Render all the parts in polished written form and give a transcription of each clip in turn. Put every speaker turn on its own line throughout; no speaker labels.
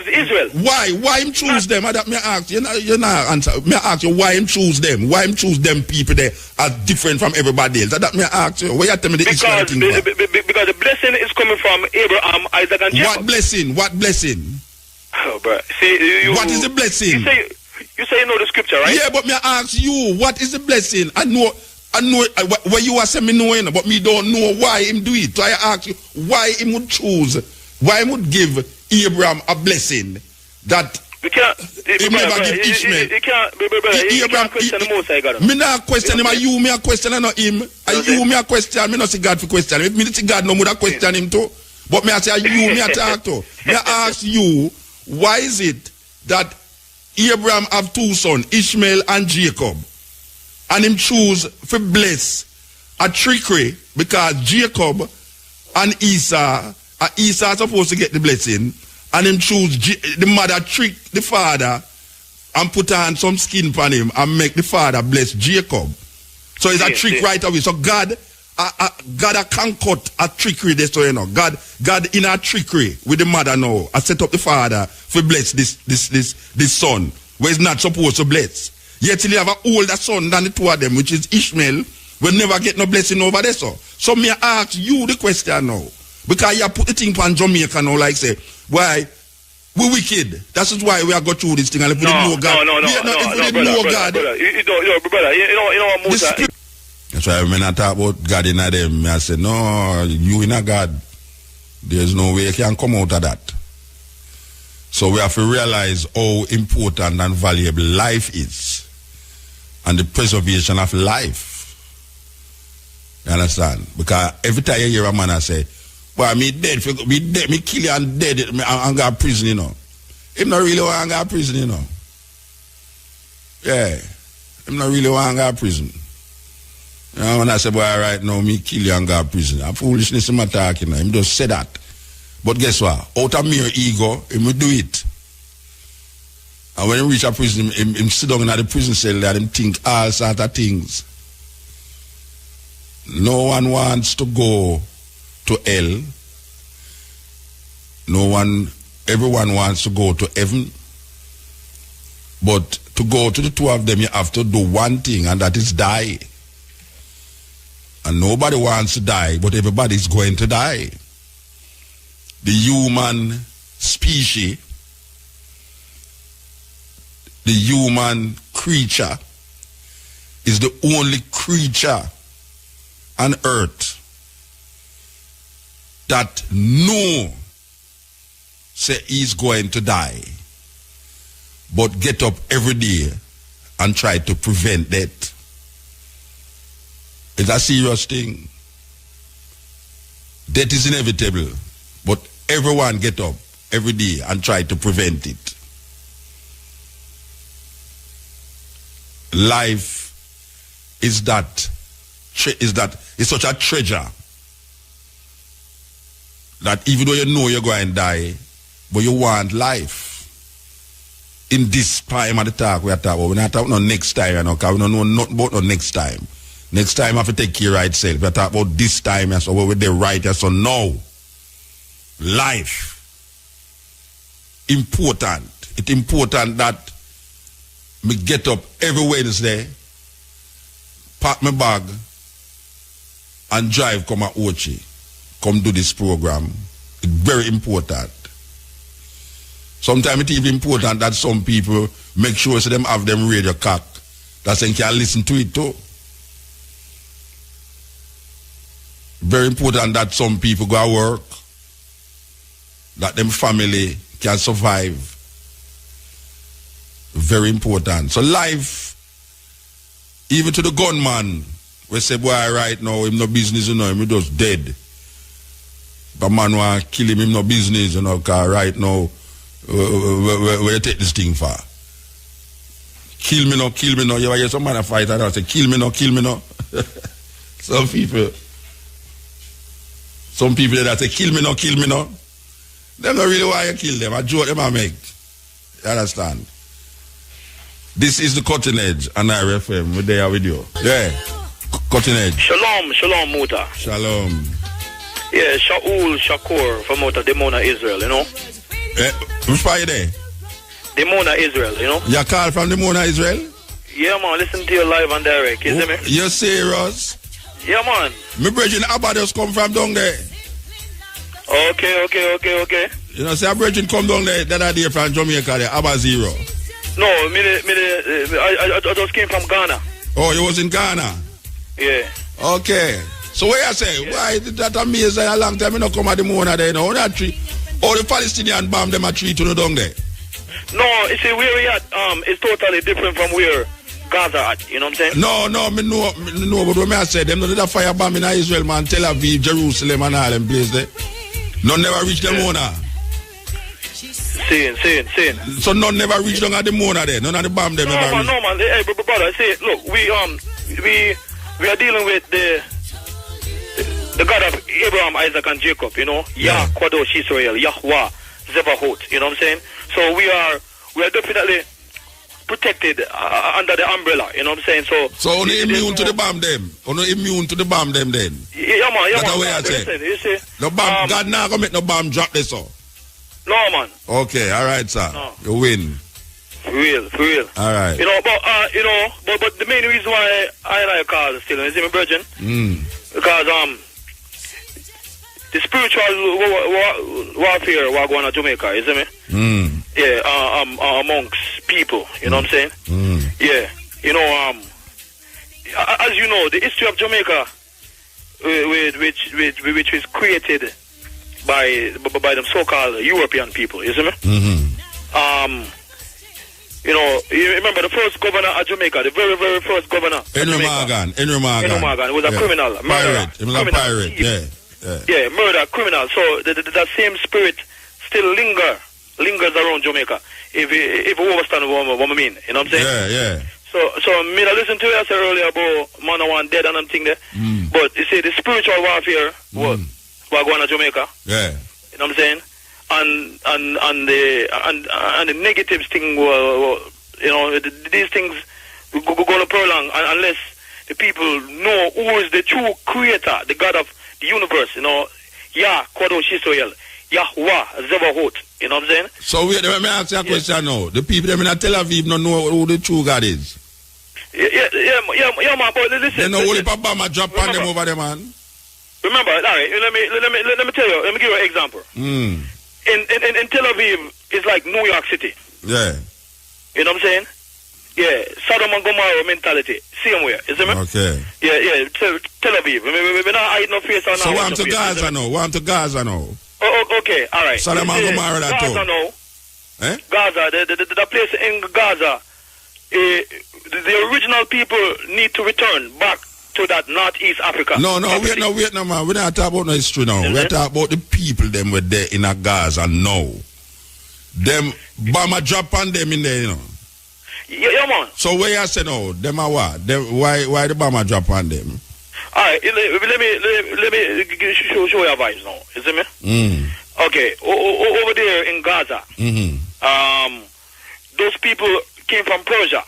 choose Israel.
Why him choose them? That me ask you not answer. Me ask you why him choose them? Why him choose them people there are different from everybody else? That me ask you. Why you tell me the Israel thing?
Because the blessing is coming from Abraham, Isaac, and Jacob.
What blessing?
Oh, bro. See,
what is the blessing?
You say you know the scripture, right?
Yeah, but me ask you, what is the blessing? I know what you are saying me knowing, but me don't know why him do it. So I ask you, why him would choose, why him would give Abraham a blessing that he never give Ishmael.
You can't question the Most High God.
Me not question him, you me a question and not him. And you me a question, me not see God for question. If me see God, no more question him too. But me I say you me a talk to. Me ask you, why is it that Abraham have two sons, Ishmael and Jacob, and him choose for bless a trickery because Jacob and Esau supposed to get the blessing, and him choose the mother trick the father and put on some skin on him and make the father bless Jacob. So it's a trick right away. So God can't cut a trickery this way, you know. God in a trickery with the mother now, I set up the father for bless this son, where he's not supposed to bless. Yet he have an older son than the two of them, which is Ishmael, will never get no blessing over there. So me ask you the question now. Because you put the thing on Jamaica now, like say, why we wicked. That is why we are going through this thing. And if we didn't know God, Muta. That's why when I talk about God in them, I say, no, you in a God, there's no way you can come out of that. So we have to realize how important and valuable life is, and the preservation of life. You understand? Because every time you hear a man I say, well, me dead, me kill you and dead, I'm going to prison, you know. Him not really want to go to prison, you know. Yeah. Him not really want to go to prison. You know, when I say, boy, right now, me kill you and go to prison. I'm foolishness in my talking. Him just say that. But guess what? Out of mere ego, him will do it. And when he reach a prison, him sit down in the prison cell and him think all sorts of things. No one wants to go to hell. Everyone wants to go to heaven. But to go to the two of them, you have to do one thing, and that is die. And nobody wants to die, but everybody is going to die. The human species, the human creature, is the only creature on earth that say he's going to die, but get up every day and try to prevent that. It's a serious thing. Death is inevitable, but everyone get up every day and try to prevent it. Life is such a treasure that even though you know you're going to die, but you want life. In this time at the talk we are talking about, we're not talking about next time, you know, because we don't know nothing about no next time. Next time I have to take care of itself. We're talking about this time, so we're the right, so now. Life. Important. It's important that me get up every Wednesday, pack my bag, and drive come to Ochi. Come do this program. It's very important. Sometimes it's even important that some people make sure so them have them radio cock that they can listen to it too. Very important that some people go to work, that them family can survive. Very important. So life, even to the gunman, we say, boy, right now, him no business, you know, him just dead. But man want to kill him no business, you know, because right now, where you take this thing for? Kill me no. You hear some man a fight and I say, kill me no. Some people that say, kill me no. They don't really want you kill them. I joke them I make. You understand? This is the Cutting Edge and RFM. We're there with you. Yeah. Cutting Edge.
Shalom, Muta.
Shalom.
Yeah, Shaul Shakur from out of the Mona, Israel, you know.
Which part you there?
The Mona Israel, you know?
You call from the Mona Israel?
Yeah, man. Listen to you live and direct. You see me?
You serious?
Yeah, man.
My brethren Abba just come from down there.
Okay.
You know, say a brethren come down there that are there from Jamaica there, Abba Zero.
No, I just came from Ghana.
Oh, you was in Ghana?
Yeah.
Okay. So what you say? Yeah. Why did that amazing a long time you not come at the Mona there, you know? That tree, all the Palestinian bomb them a tree to the down there.
No, you see where we at is totally different from where Gaza at, you know what I'm saying?
No, me know, but when I say them, no, that fire bomb in Israel, man, Tel Aviv, Jerusalem, and all them places there. None never reach the Mona.
Saying.
So none never reach down at the Mona there. None of the bomb them ever reach.
No, man. Hey, brother, say, look, we are dealing with the God of Abraham, Isaac, and Jacob, you know? Yah, Kadosh Israel, Yahweh, Zevahot, you know what I'm saying? So we are definitely protected under the umbrella, you know what I'm saying? So
only immune to the bomb them. Only immune to the bomb them then.
Yeah, man.
That's way I say.
You see,
no bomb, God not gonna make no bomb drop this so.
No, man.
Okay, all right, sir. No. You win.
For real.
All right.
You know, but the main reason why I like call still, you see me, virgin? Because the spiritual warfare we're going to Jamaica, you see me? Yeah, amongst people, you know what I'm saying? Yeah, you know, as you know, the history of Jamaica, which was created by them so-called European people, you see me? You know, you remember the first governor of Jamaica, the very, very first governor.
Henry Morgan.
He was a criminal, murderer.
He was a pirate,
yeah, murder, criminal. So that same spirit still lingers around Jamaica. If you understand what I mean, you know what I'm saying?
Yeah.
So me I listen to you I said earlier about man I want dead and I'm thing there. But you see the spiritual warfare we're going to Jamaica.
Yeah.
You know what I'm saying? And the negative thing you know, these things go to prolong unless the people know who is the true creator, the God of the universe, you know, Yah, Kadosh Israel, Yahweh, Zevahot, you know what I'm saying?
So wait, let me ask you a question now. The people them in Tel Aviv don't know who the true God is. Yeah, man, but listen. They know only Papa drop on them over there, man.
Remember, all right, let me tell you, let me give you an example. In Tel Aviv, it's like New York City.
Yeah.
You know what I'm saying? Yeah, Sodom and Gomorrah mentality. Same way, you see me?
Okay.
Yeah, Tel Aviv. We're not hiding no face on.
So we're to Gaza now. We're to Gaza now.
Oh, okay, all right.
Sodom and Gomorrah that too.
Gaza now.
Eh?
Gaza, the place in Gaza, the original people need to return back to that Northeast Africa.
No, wait, man. We're not talking about no history now. We're talking about the people them were there in Gaza now. Them bomber drop on them in there, you know.
Yeah, man.
So where you say now? Them are what? Why the bomber drop on them?
All right, let me show your vibes now. You see me? Okay, over there in Gaza, those people came from Persia.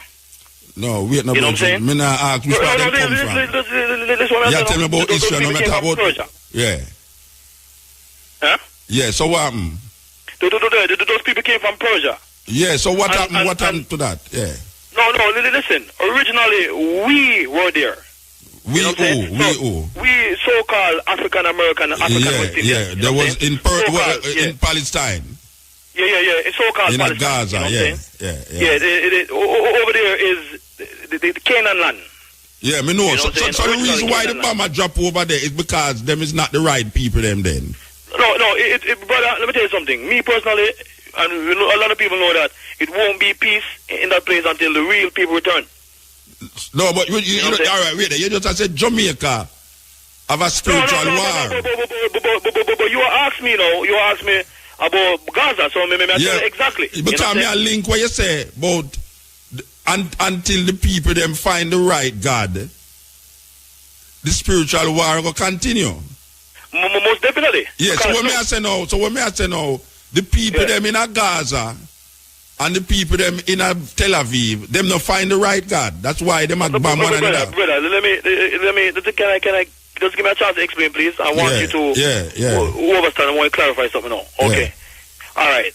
No, wait, no,
you know what I'm saying?
Me not ask which part they come from. Yeah, tell me about Israel, no matter about Persia. Yeah.
Huh?
Yeah, so what happened?
Those people came from Persia.
Yeah, so what happened? What happened to that? Yeah.
No, listen. Originally, we were there.
We who?
We so-called African American, West Indians.
Yeah, there was in Palestine.
Yeah. It's so-called
in
Palestine.
Gaza,
you know yeah. Over there is the Canaan land.
Yeah, me know. So the reason why the bomber drop over there is because them is not the right people them then.
No, brother, let me tell you something. Me personally, and a lot of people know that it won't be peace in that place until the real people return.
No, but you all right, wait. You just said Jamaica have a spiritual war.
But you asked me, you asked me about Gaza, so I tell you exactly.
But tell me a link where you say about until the people them find the right God, the spiritual war will continue.
Most definitely.
Yeah, so when I say now, the people them in a Gaza and the people them in a Tel Aviv, them not find the right God. That's why them are bomb one another.
Brother, let me. Can I just give me a chance to explain, please? I want you to understand. I want to clarify something now. Okay. Yeah. All right.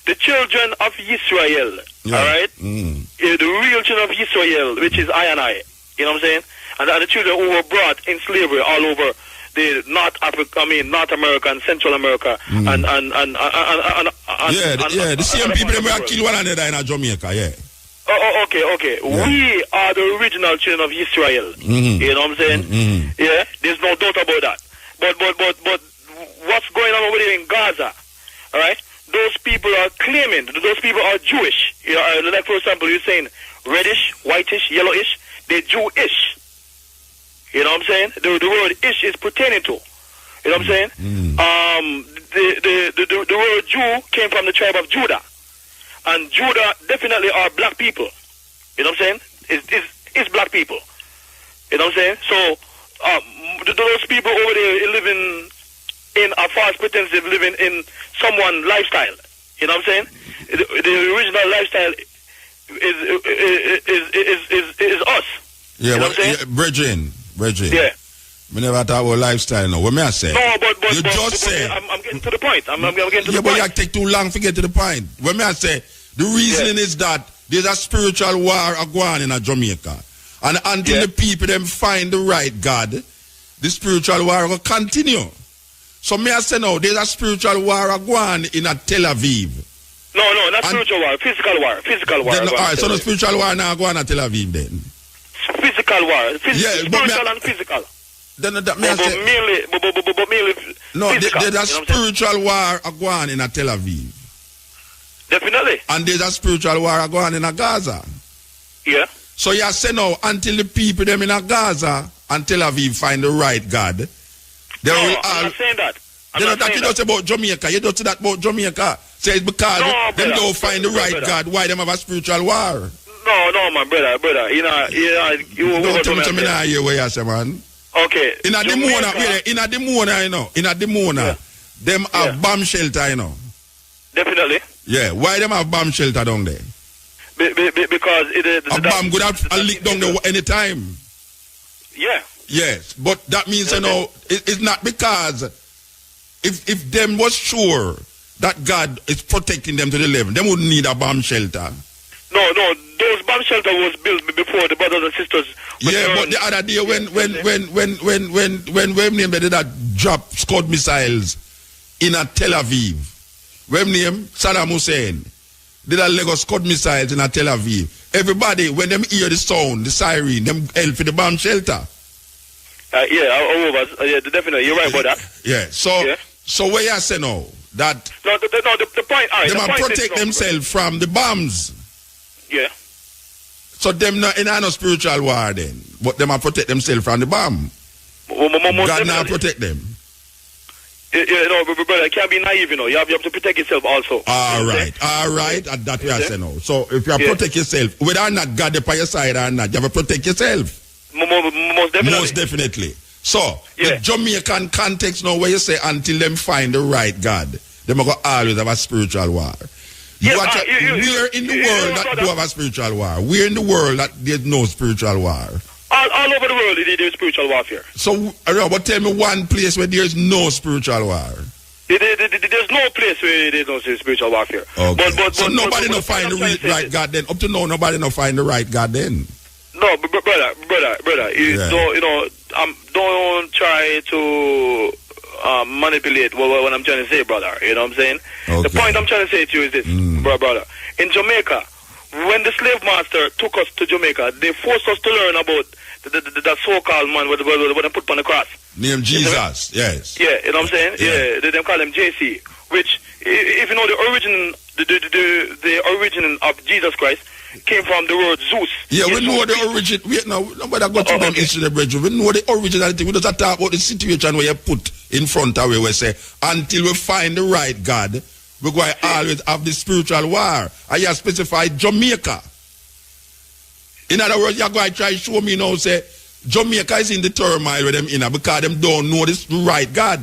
the children of Israel, all right? The real children of Israel, which is I and I, you know what I'm saying? And the children who were brought in slavery all over the North America and Central America, the
same people that were killed one another in Jamaica, yeah.
Okay. Yeah. We are the original children of Israel. You know what I'm saying? Yeah, there's no doubt about that. But what's going on over there in Gaza? All right, those people are claiming those people are Jewish. You know, like for example, you're saying reddish, whitish, yellowish. They're Jewish. You know what I'm saying? The word ish is pertaining to. You know what I'm saying? The word Jew came from the tribe of Judah. And Judah definitely are black people. You know what I'm saying? It's black people. You know what I'm saying? So those people over there living in a false pretense of living in someone's lifestyle. You know what I'm saying? The original lifestyle is us.
Yeah,
you know
Brethren.
Yeah.
We never talk about lifestyle now. What may I say?
No, but
you just say.
I'm getting to the point. I'm getting to the point.
Yeah, but you take too long to get to the point. What may I say? The reasoning is that there's a spiritual war going in Jamaica. And until the people them find the right God, the spiritual war will continue. So may I say now, there's a spiritual war going in Tel Aviv.
No, not spiritual war, physical war. Physical war.
Then, all right, so the spiritual war now going in Tel Aviv then?
Physical war. Spiritual and physical.
Then that may I say,
mainly
no,
physical,
there's a spiritual war going in Tel Aviv.
Definitely.
And there's a spiritual war going in Gaza.
Yeah.
So you say now, until the people them in Gaza and Tel Aviv find the right God, they will all...
I'm not saying that.
You know that you don't say about Jamaica. You don't say that about Jamaica. Say it's because them don't find the right God. Why them have a spiritual war?
No, my brother. You don't
tell me to hear what you say, man.
Okay.
In a Demona, them have bomb shelter, you know.
Definitely.
Yeah, why them have bomb shelter down there?
Because
a bomb could have a leak down there any time.
Yeah.
Yes, but that means you know it's not because if them was sure that God is protecting them to the level, them wouldn't need a bomb shelter.
No, those bomb shelter was built before the brothers and sisters.
Yeah, but the other day when they did that drop Scud missiles in a Tel Aviv, when name Saddam Hussein did a Lego Scud missiles in a Tel Aviv. Everybody when them hear the sound, the siren, them help for the bomb shelter. Definitely, you're right about that.
Yeah,
so what you say now that
the point. All right,
they might protect themselves from the bombs.
Yeah.
So them not in no spiritual war then, but them might protect themselves from the bomb. God now protect them.
Brother, I can't be naive, you know. You have to protect yourself also.
All right. And that we are saying now. So if you protect yourself, whether or not God is by your side or not, you have to protect yourself.
Most definitely.
So the Jamaican context now, where you say until them find the right God, they will always have a spiritual war. Where in the world that do have a spiritual war? Where in the world that there's no spiritual war?
All over the world there's spiritual warfare.
So, but tell me one place where there's no spiritual war.
There's no place where there's no spiritual warfare.
Okay. So nobody no find the right God then? Up to now, nobody no find the right God then?
No, brother. Don't try to manipulate what I'm trying to say, brother. You know what I'm saying? Okay. The point I'm trying to say to you is this, brother. In Jamaica, when the slave master took us to Jamaica, they forced us to learn about the so-called man what they put on the cross.
Named Jesus, yes.
Yeah, you know what I'm saying? Yeah, they call him JC. Which, if you know the origin of Jesus Christ came from the word Zeus.
Yeah, we know the origin. Nobody got to them into the bridge. We know the originality. We just talk about the situation where you put in front of where we say, until we find the right God, we're going to always have the spiritual war. I have specified Jamaica. In other words, you're going to try to show me now, say, Jamaica is in the turmoil with them in because them don't know this right God.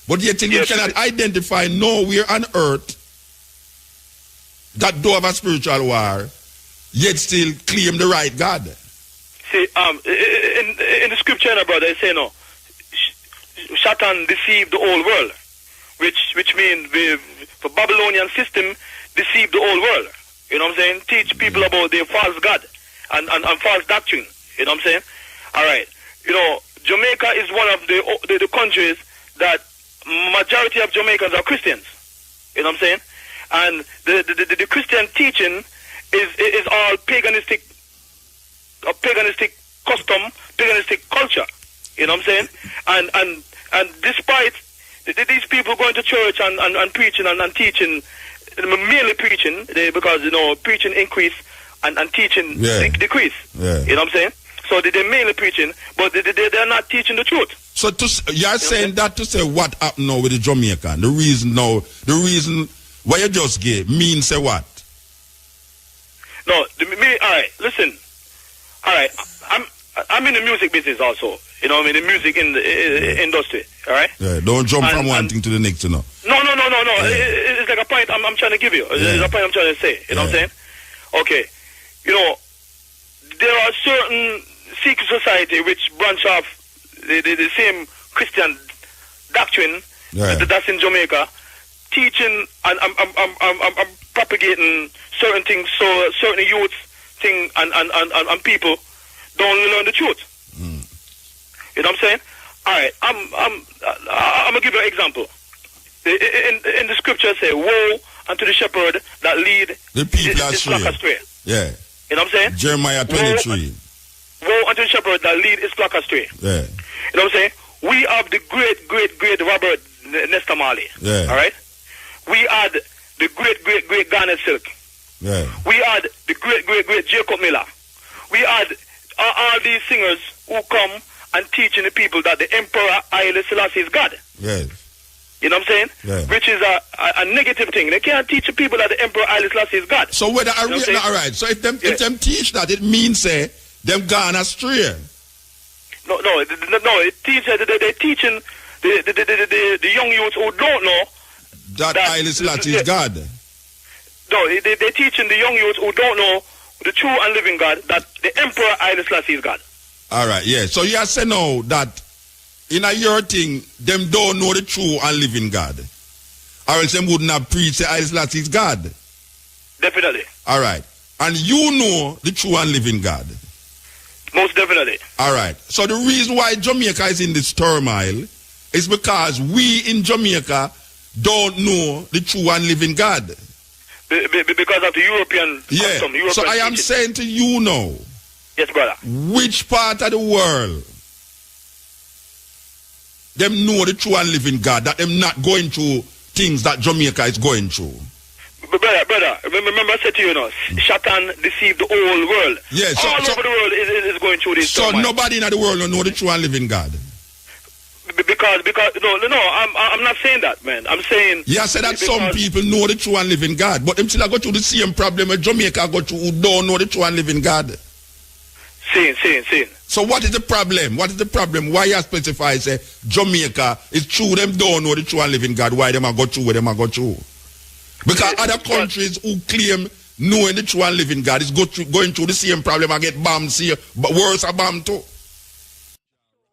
But yet you cannot identify nowhere on earth that do have a spiritual war, yet still claim the right God.
See, in the scripture, brother, they say no. Satan deceived the whole world. which means the Babylonian system deceived the whole world. You know what I'm saying? Teach people about their false God and false doctrine. You know what I'm saying? All right. You know, Jamaica is one of the countries that majority of Jamaicans are Christians. You know what I'm saying? And the Christian teaching is all paganistic custom, paganistic culture. You know what I'm saying? And despite these people going to church and preaching and teaching, mainly preaching, because, you know, preaching increase and teaching decrease.
Yeah.
You know what I'm saying? So they're mainly preaching, but they're not teaching the truth.
So you're saying that to say what happened now with the Jamaican? The reason why you just gave means say what?
No, all right, listen. All right, I'm in the music business also. You know, I'm in the music industry. All right.
Yeah, don't jump from one thing to the next, you know.
No. Yeah. It's like a point I'm trying to give you. It's a point I'm trying to say. You know what I'm saying? Okay. You know, there are certain secret society which branch off the same Christian doctrine that's in Jamaica, teaching and I'm propagating certain things, so certain youth thing and people don't learn the truth. You know what I'm saying? All right, I'm gonna give you an example. In the scripture say, "Woe unto the shepherd that lead
the people
astray."
Yeah.
You know what I'm saying?
Jeremiah 23.
Woe unto the shepherd that lead his flock astray.
Yeah.
You know what I'm saying? We have the great Robert Nesta Marley.
Yeah.
All right. We had the great Garnet Silk.
Yeah.
We had the great Jacob Miller. We had all these singers who come and teaching the people that the Emperor Haile Selassie is God.
Yes.
You know what I'm saying?
Yeah.
Which is a negative thing. They can't teach the people that the Emperor Haile Selassie is God.
So whether all right. So if them teach that, it means them gone astray.
No. It teaches they're teaching the young youths who don't know
that Haile Selassie is God.
No, they're teaching the young youths who don't know the true and living God that the Emperor Haile Selassie is God.
All right, yeah. So you say now that in your thing, them don't know the true and living God. Or else them wouldn't have preached the Haile Selassie is God.
Definitely.
All right. And you know the true and living God.
Most definitely.
All right. So the reason why Jamaica is in this turmoil is because we in Jamaica don't know the true and living God.
Because of the European custom. European
so I am saying to you now.
Yes, brother.
Which part of the world them know the true and living God, that them not going through things that Jamaica is going through?
Brother, remember I said to you, Satan deceived the whole world.
Yes.
All over the world is going through this.
So nobody in the world don't know the true and living God?
Because I'm not saying that, man. I'm saying...
Yeah, I said that some people know the true and living God, but them still go through the same problem as Jamaica go through who don't know the true and living God.
Saying.
So what is the problem? What is the problem? Why you specify, say, Jamaica is true, them don't know the true and living God, why them are go through where them are go through? Because other countries who claim knowing the true and living God is going through the same problem and get bombed, but worse are bombed too.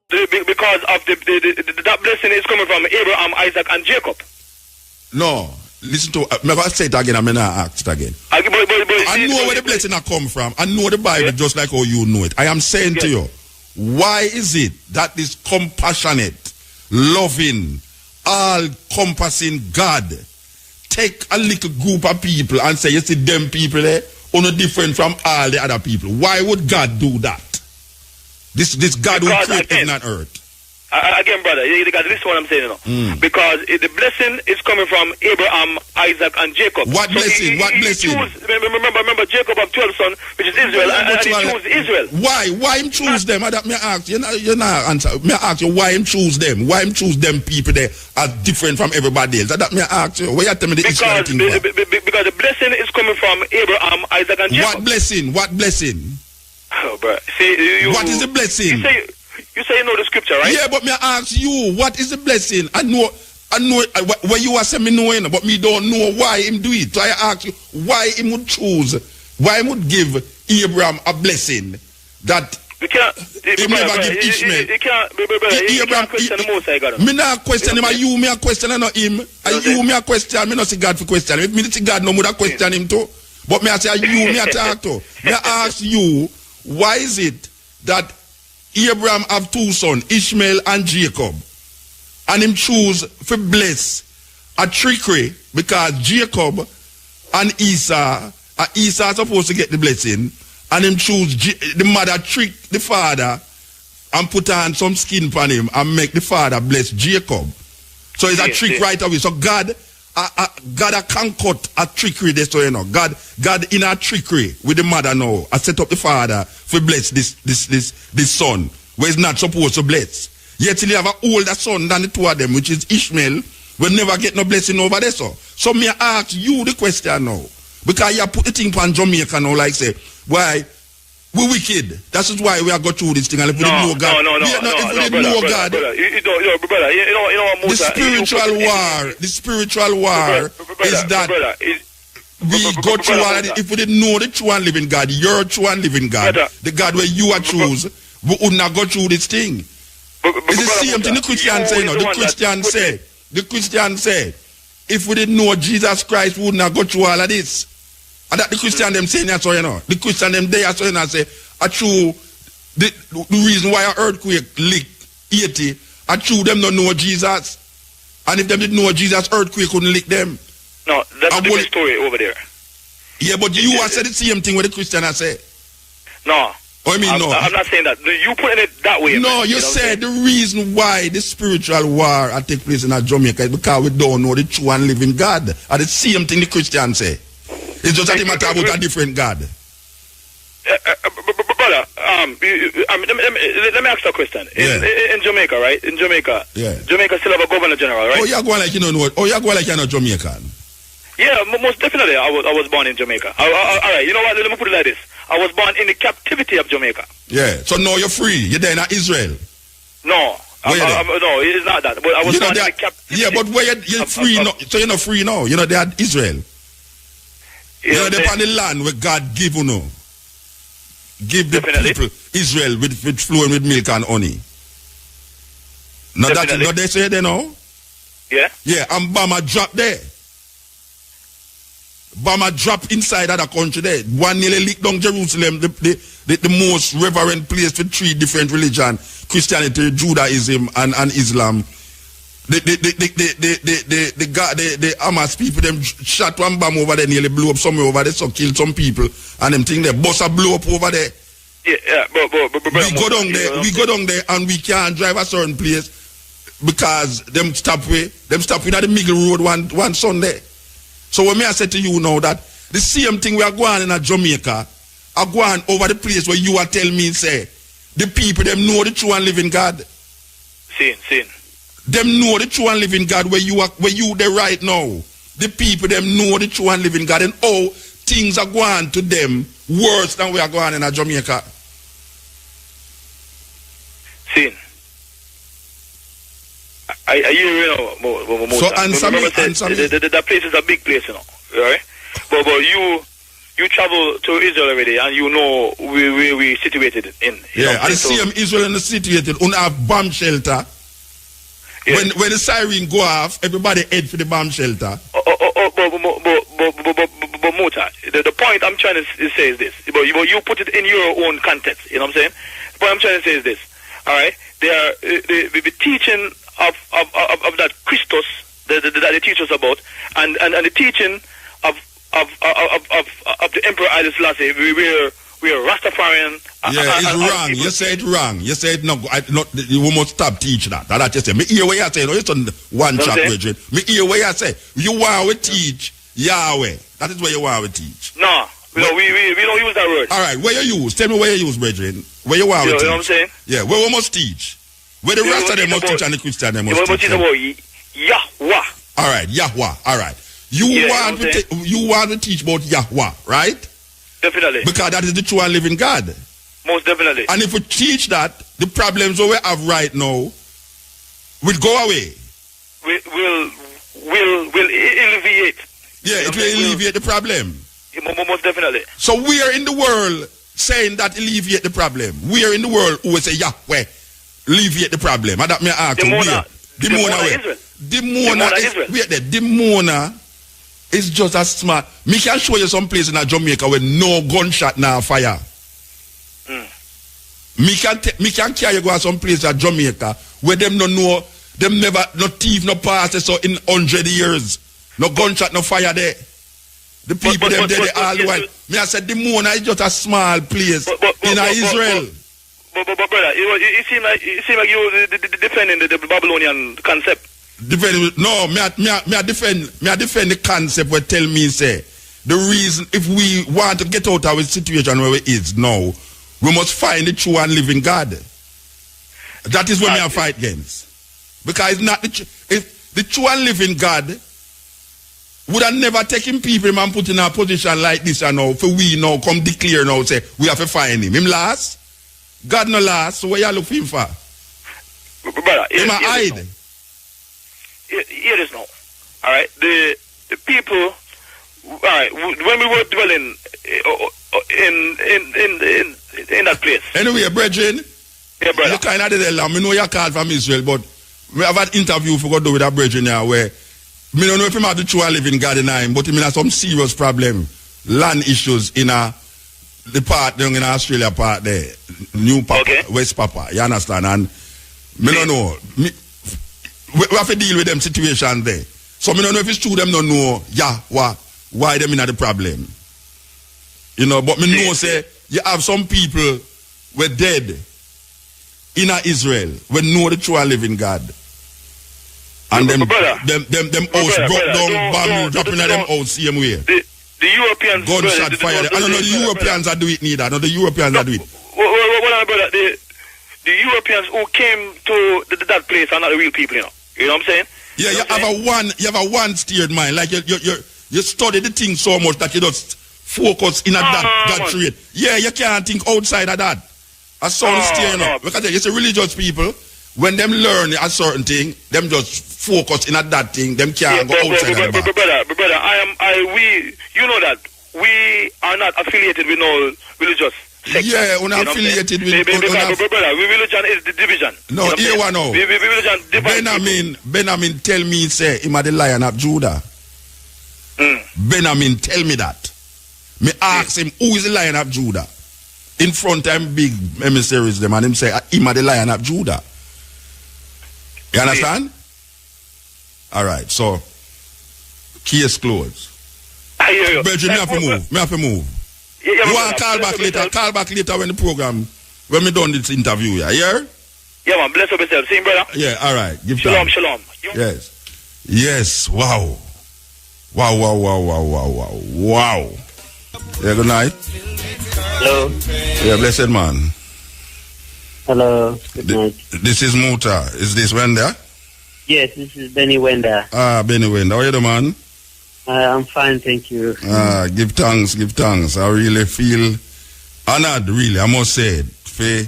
Because of that blessing is coming from Abraham, Isaac, and Jacob.
No. Listen to me. I say it again. I'm gonna ask it again. I know where the blessing I come from. I know the Bible just like how you know it. I am saying to you, why is it that this compassionate, loving, all-compassing God take a little group of people and say, you see them people there, are different from all the other people? Why would God do that? This God who created heaven and earth.
Again, brother, you got this is what I'm saying, because the blessing is coming from Abraham, Isaac, and Jacob.
What blessing? What blessing?
Remember, Jacob have 12 sons, which is Israel, and he chose Israel.
Why him choose them? May I ask you? You're not answer. May I ask you why him choose them? Why him choose them people there as different from everybody else? That may I ask you. Why you tell me the Israel thing?
Because the blessing is coming from Abraham, Isaac, and Jacob.
What blessing? What blessing?
Oh, bro. See,
what is the blessing?
You say you know the scripture, right?
Yeah, but me ask you, what is the blessing? I know what you are saying me know, but me don't know why him do it. So I ask you, why him would choose, why him would give Abraham a blessing that
We can't.
He never give Ishmael.
He can't. He can't question the Most High God.
Me not question him. You me a question and not him. You me a question. Me not see God for question. If me see God, no would question him too. But me I say you me a talk to. Me ask you, why is it that Abraham have two sons, Ishmael and Jacob, and him choose for bless a trickery because Jacob and Esau supposed to get the blessing, and him choose the mother trick the father and put on some skin upon him and make the father bless Jacob. So it's a trick right away. So God can't cut a trickery this way, you know. God in a trickery with the mother now, I set up the father for bless this son, where he's not supposed to bless. Yet he have an older son than the two of them, which is Ishmael, will never get no blessing over there. So me ask you the question now. Because you put the thing on Jamaica now, like say, why we wicked. That is why we are going through this thing. And if we didn't know God, the spiritual war is that we go through all of it. If we didn't know the true and living God, your true and living God, the God where you are choose, we would not go through this thing. It's the same thing the Christians say, no? The Christians say, if we didn't know Jesus Christ, we would not go through all of this. And that the Christian them saying that, so you know. The Christian them there, so you know, say, true, the reason why an earthquake licked Haiti, true them don't know Jesus. And if them didn't know Jesus, earthquake couldn't lick them.
No, that's a different story over there.
Yeah, but you are saying the same thing what the Christian has said.
No.
I mean, no.
I'm not saying that. You putting it that way.
No,
man,
you said the reason why the spiritual war take place in Jamaica is because we don't know the true and living God. And the same thing the Christians say. It's just a matter about a different God.
Brother, let me ask you a question. In Jamaica, right? In Jamaica, Jamaica still have a governor general, right?
Oh, you're going like you don't know. Oh, you're going like you're not Jamaican.
Yeah, most definitely. I was born in Jamaica. All right, you know what? Let me put it like this. I was born in the captivity of Jamaica. Yeah,
so now you're free. You're there in Israel.
No. No, it's not that. But I was born in the captivity.
Yeah, but where you're free now. So you're not free now. You're not there in Israel. You're there on the land where God give you now. Give the people Israel with flowing with milk and honey. Now that's not they say there now?
Yeah.
Yeah, and Bama drop there. Bama drop inside of the country there. One nearly licked down Jerusalem, the most reverend place for three different religions: Christianity, Judaism, and Islam. The Hamas people, them shot one bomb over there, nearly blew up somewhere over there, so killed some people, and them think the bus blow up over there.
Yeah, but
we go down there and we can't drive a certain place because them stop in at the middle road one Sunday. So when I say to you now that the same thing we are going in Jamaica, are going over the place where you are telling me, say, the people, them know the true and living God.
Seen.
Them know the true and living God where you there right now. The people, them know the true and living God, and all things are going to them worse than we are going in Jamaica.
Seen. You know,
so answer me.
That place is a big place, you know, right? But you travel to Israel every day, and you know where we situated in.
Yeah, I see them Israel is situated on a bomb shelter. Yeah. When the siren go off, everybody head for the bomb shelter.
But Muta, the point I'm trying to say is this. But you put it in your own context. You know what I'm saying? The point I'm trying to say is this. All right, the teaching of that Christus that they teach us about, and the teaching of the Emperor Haile Selassie, we're Rastafarian.
Yeah, it's wrong. You said wrong. You said no. You must stop teaching that. That's just say. Me hear what you say. No, it's on one track, Bridget. Me hear what you say. You want to teach Yahweh. That is what you want to teach.
No, we don't use that word.
All right, where you use? Tell me where you use, Bridget. Where you want to teach?
You know what I'm saying?
Yeah, where we must teach. Where the rest of them must teach and the Christian them must teach.
Yahweh.
All right, Yahweh. All right. You want to teach about Yahweh, right?
Definitely.
Because that is the true and living God.
Most definitely.
And if we teach that, the problems that we have right now will go away.
Will alleviate.
Yeah, it will alleviate the problem.
Most definitely.
So where in the world saying that alleviate the problem? Where in the world who will say Yahweh alleviate the problem? And that me ask you, where? The Mona is just as smart. Me can show you some place in Jamaica where no gunshot now fire. Me can carry you go to some place in Jamaica where them no know, them never, no thief, no passes so in 100 years. No gunshot, no fire there. The people them there, they all while. Me I said the Mona is just a small place in Israel.
But brother, it seems like you defending the Babylonian concept.
No, me I defend the concept where tell me say the reason if we want to get out of a situation where it is now, we must find the true and living God. That is what me I fight against. Because it's not if the true and living God would have never taken people and put in a position like this and now for we now come declare now say we have to find him. Him last? God no last, so what you look for him for?
Brother,
him a hide.
Here it is now. Alright, the people, alright, when we were dwelling in that place.
Anyway, brethren,
yeah, brother.
you kind of did I know you called from Israel, but we have an interview for God do with a brethren here where me don't know if him have the true and living God in him, but him have some serious problem, land issues in the part down in Australia part there, New Papa, okay. West Papa, you understand? And me don't know. We have to deal with them situations there. So me don't know if it's true them don't know, why them in the problem. You know, but me know say you have some people were dead in Israel when know the true and living God. And them house broke down, bomb dropping at them house same way.
The Europeans
gunshot fire. I don't know the Europeans are doing it neither. No, the Europeans are doing it.
Brother, the Europeans who came to that place are not the real people, you know. You know what I'm saying?
Yeah, you have a one steered mind. Like you study the thing so much that you just focus in that trait. Yeah, you can't think outside of that. A sound steering up. Because it's a religious people. When them learn a certain thing, them just focus in at that thing. Them can't go outside of that.
Brother, you know that we are not affiliated with no religious sect.
Yeah, we're not affiliated with.
Brother, religion is the division.
No, here one now.
Religion divides.
Benjamin, tell me, say, him are the Lion of Judah. Benjamin, tell me that. Me ask him, who is the Lion of Judah? In front of him, big emissaries, them, and him say, him are the Lion of Judah. You understand? All right, so case closed. Bridget, me have to move. You want to call back later? Call back later when the program, when we done this interview, yeah?
Yeah, man, bless up yourself. See you, brother?
Yeah, all right. Give
shalom.
Yes, wow. Wow. Yeah, good night.
Hello.
Yeah, blessed man.
Hello, good night.
This is Muta. Is this Wenda?
Yes, this is Benny Wenda.
Benny Wenda. How are you doing, man?
I'm fine, thank you.
Give thanks. I really feel honored, really, I must say, for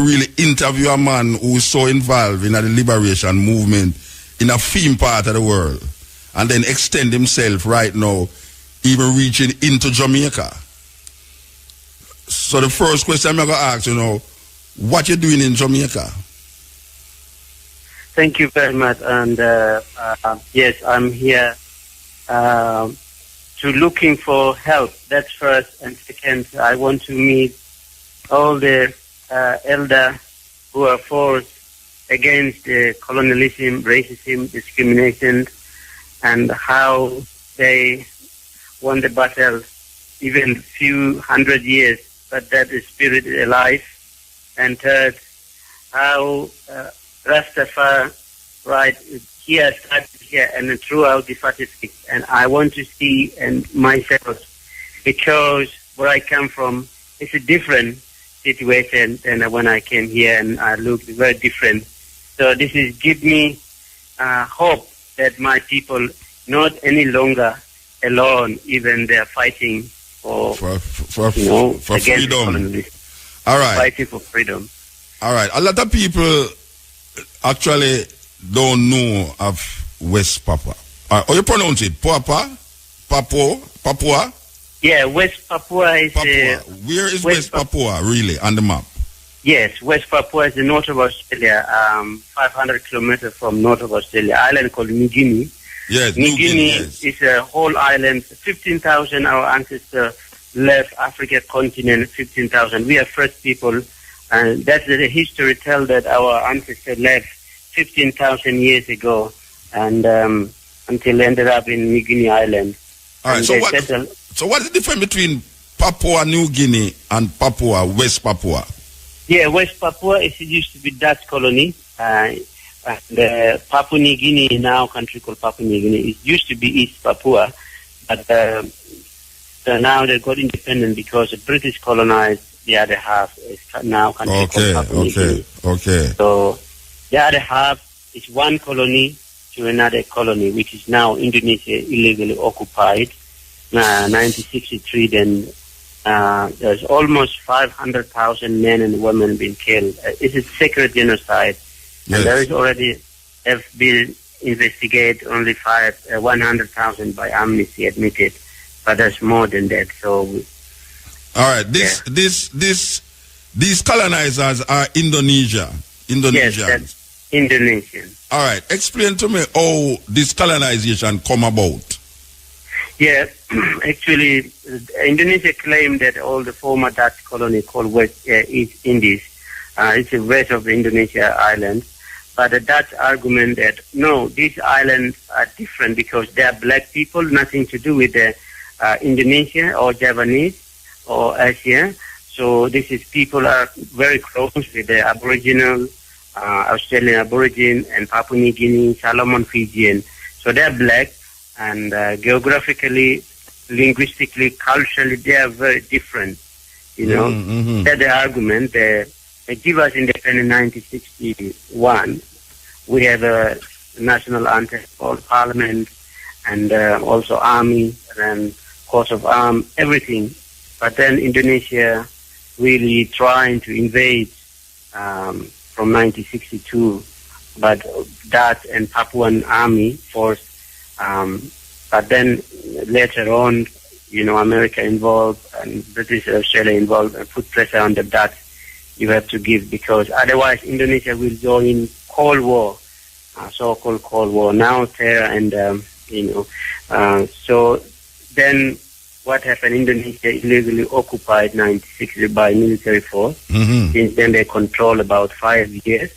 really interview a man who's so involved in the liberation movement in a theme part of the world, and then extend himself right now, even reaching into Jamaica. So the first question I'm going to ask, what you doing in Jamaica?
Thank you very much. And yes, I'm here to looking for help. That's first. And second, I want to meet all the elders who are forced against colonialism, racism, discrimination, and how they won the battle even few hundred years, but that the spirit is alive. And third, how Rastafari here started here and throughout the Pacific. And I want to see and myself, because where I come from, it's a different situation than when I came here, and I look very different. So this is give me hope that my people not any longer alone, even they're fighting for freedom.
All right.
Fighting for freedom.
All right. A lot of people actually don't know of West Papa. How you pronounce it? Papua?
Yeah, West Papua is...
Papua. Where is West Papua, really, on the map?
Yes, West Papua is the north of Australia, 500 kilometers from north of Australia, island called New Guinea.
Yes,
New Guinea is a whole island. 15,000 our ancestors left Africa continent, 15,000. We are first people, and that's the history tell that our ancestors left 15,000 years ago, and until ended up in New Guinea Island.
All right, so what is the difference between Papua New Guinea and Papua, West Papua?
Yeah, West Papua used to be Dutch colony. Papua New Guinea, now a country called Papua New Guinea, it used to be East Papua, but so now they got independent because the British colonized the other half. It's now a country called Papua New Guinea.
Okay.
So the other half is one colony to another colony, which is now Indonesia illegally occupied. 1963, then there's almost 500,000 men and women being killed. It's a secret genocide.
Yes.
And there is already have been investigated only 100,000 by Amnesty admitted, but there's more than that. So,
all right, these colonizers are Indonesians.
Yes, that's Indonesian.
All right, explain to me how this colonization come about.
Yeah, actually, Indonesia claimed that all the former Dutch colony called East Indies, it's the west of the Indonesia island. But the Dutch argument that, no, these islands are different because they are black people, nothing to do with the Indonesia or Japanese or Asia. So this is people are very close with the Aboriginal, Australian Aborigine and Papua New Guinea, Solomon Fijian. So they are black and geographically, linguistically, culturally, they are very different. You know, that's the argument. They give us independence in 1961. We have a national anthem called Parliament and also Army and coat of arms, everything. But then Indonesia really trying to invade from 1962, but Dutch and Papuan army force. But then later on, you know, America involved and British Australia involved and put pressure on the Dutch. You have to give because otherwise Indonesia will join Cold War, so-called Cold War. Now terror and, so then what happened, Indonesia illegally occupied 1960 by military force. Since then they control about 5 years.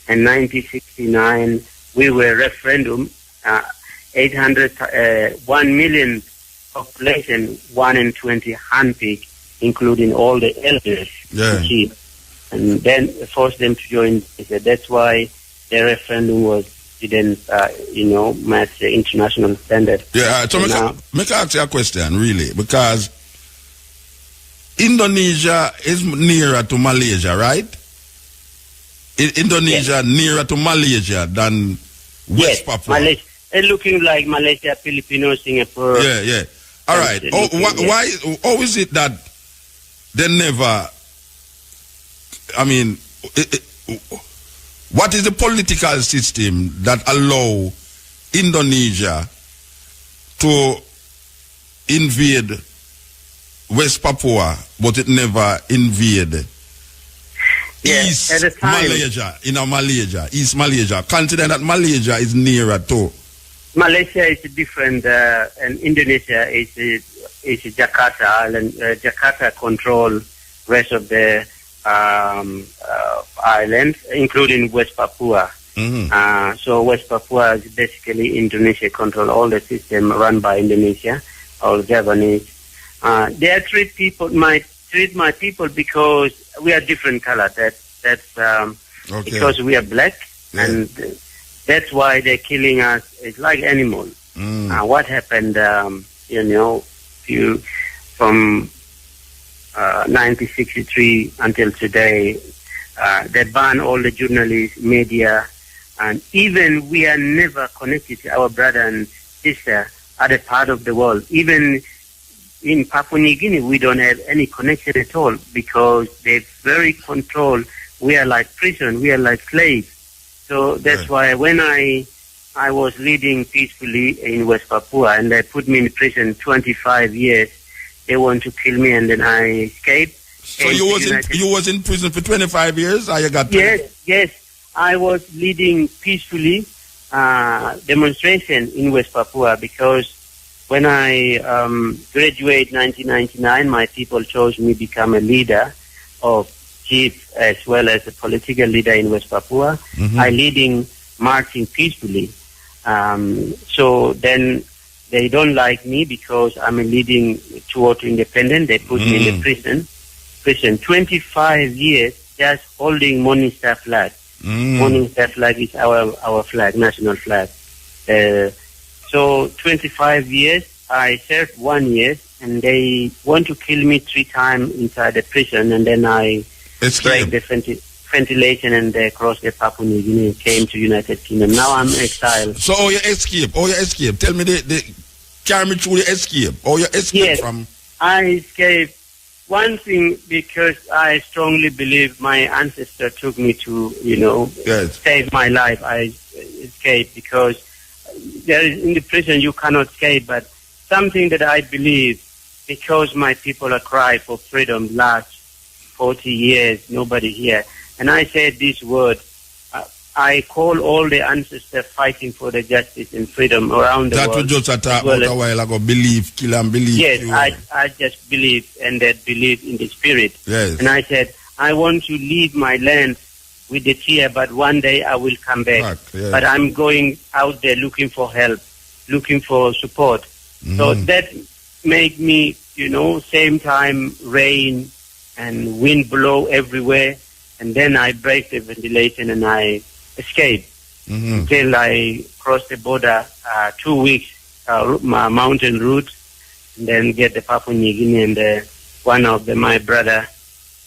And 1969 we were referendum, 1 million population, 1 in 20 handpicked, including all the elders.
Yeah.
And then forced them to join. That's why the referendum didn't match the international standard.
Yeah, so make ask you a question, really, because Indonesia is nearer to Malaysia, right? Indonesia nearer to Malaysia than West Papua.
Malaysia, looking like Malaysia, Filipino, Singapore.
Yeah. All right. Why? How is it that they never? I mean, what is the political system that allow Indonesia to invade West Papua, but it never invade East Malaysia, East Malaysia, considering that Malaysia is nearer to?
Malaysia is different, and Indonesia is Jakarta Island. Jakarta control rest of the island, including West Papua. So West Papua is basically Indonesia control all the system run by Indonesia, all Japanese. They treat my people because we are different color. That's because we are black, and that's why they're killing us. It's like animals. What happened? From 1963 until today, they ban all the journalists, media, and even we are never connected to our brother and sister other part of the world. Even in Papua New Guinea, we don't have any connection at all because they're very controlled. We are like prison. We are like slaves. So that's why when I was living peacefully in West Papua and they put me in prison 25 years, they want to kill me, and then I escaped.
So you was in prison for 25 years, or you got...
Yes. I was leading peacefully demonstration in West Papua, because when I graduated 1999, my people chose me to become a leader of chief as well as a political leader in West Papua. I leading marching peacefully. So then they don't like me because I'm leading toward independence. They put me in the prison. 25 years just holding Morning Star flag. Morning Star flag is our flag, national flag. So 25 years, I served 1 year, and they want to kill me 3 times inside the prison, and then I break the ventilation and crossed the Papua New Guinea and came to United Kingdom. Now I'm exiled.
So how you escape? Tell me carry me through the escape. How you escape from...
I escaped. One thing, because I strongly believe my ancestor took me to, save my life. I escaped because there is, in the prison you cannot escape, but something that I believe, because my people are crying for freedom last 40 years, nobody here. And I said this word, I call all the ancestors fighting for the justice and freedom around the world.
That we just talked about a while ago, believe, kill and believe.
Yes, I just believe, and that believe in the spirit.
Yes.
And I said, I want to leave my land with the tear, but one day I will come back. But I'm going out there looking for help, looking for support. So that made me, same time rain and wind blow everywhere. And then I break the ventilation and I escape until I cross the border 2 weeks, mountain route, and then get the Papua New Guinea, and one of my brother